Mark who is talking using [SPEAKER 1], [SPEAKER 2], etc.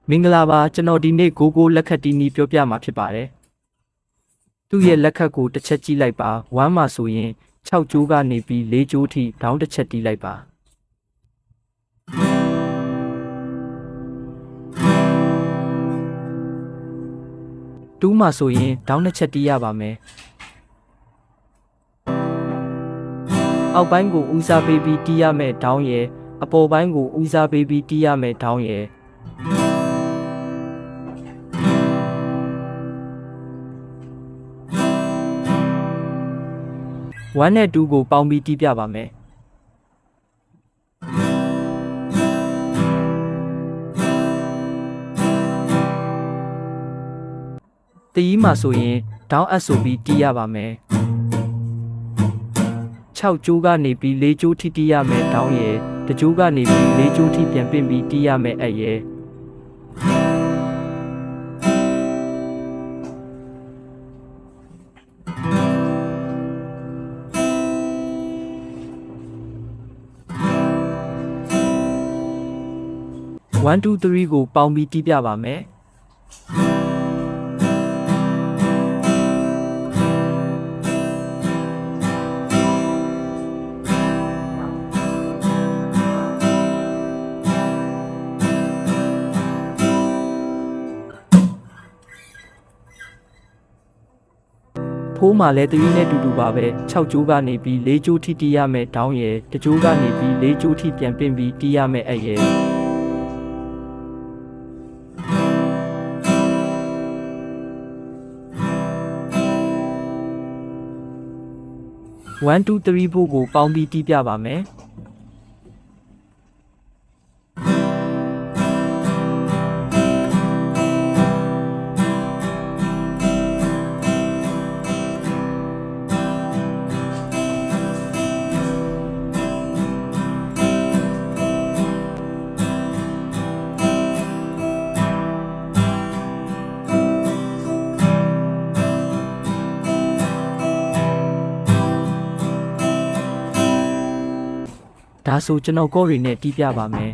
[SPEAKER 1] မင်္ဂလာပါကျွန်တော်ဒီနေ့ကိုလက်ခတ်တီးနီးပြောပြမှာဖြစ်ပါတယ်သူ့ရဲ့လက်ခတ်ကိုတစ်ချက်ကြည့်လိုက်ပါ1မှာဆိုရင်6ကျိုးကနေပြီး4ကျိုးထိဒေါင်းတစ်ချက်တီးလိုက်ပါ2မှာဆိုရင်ဒေါင်းနှစ်ချက်တီးရပါမယ်အောက်ပိုင်းကိုဦးစားပေးပြီးတီးရမယ်ဒေါင်းရဲ့အပေါ်ပိုင်းကိုဦးစားပေးပြီးတီးရမယ်ဒေါင်းရဲ့1နဲ့2ကိုပေါင်းပြီးတီးပြပါမယ်တရီးမှာဆိုရင်ဒေါင်းအပ်ဆိုပြီးတီးရပါမယ်6ကျိုးကနေပြီး4ကျိုးထိတီးရမယ်ဒေါင်းရဲ့တကျိုးကနေပြီး4ကျိုးထိပြန်ပင့်ပြီးတီးရမယ်အရဲ့1 2 3ကိုပေါင်းပြီးတီးပြပါမယ်ဖိုးမှာလည်း3နဲ့တူပါပဲ6ကျိုးကနေပြီး4ကျိုးထိတီးရမယ်ဒေါင်းရဲ့တကျိုးကနေပြီး4ကျိုးထိပြန်ပင့်ပြီးတီးရမယ်အရဲ့1 2 3ဖို့ကိုပေါင်းပြီးတီးပြပါမယ်ဒါဆိုကျွန်တော်ကော့ရီနဲ့တီးပြပါမယ်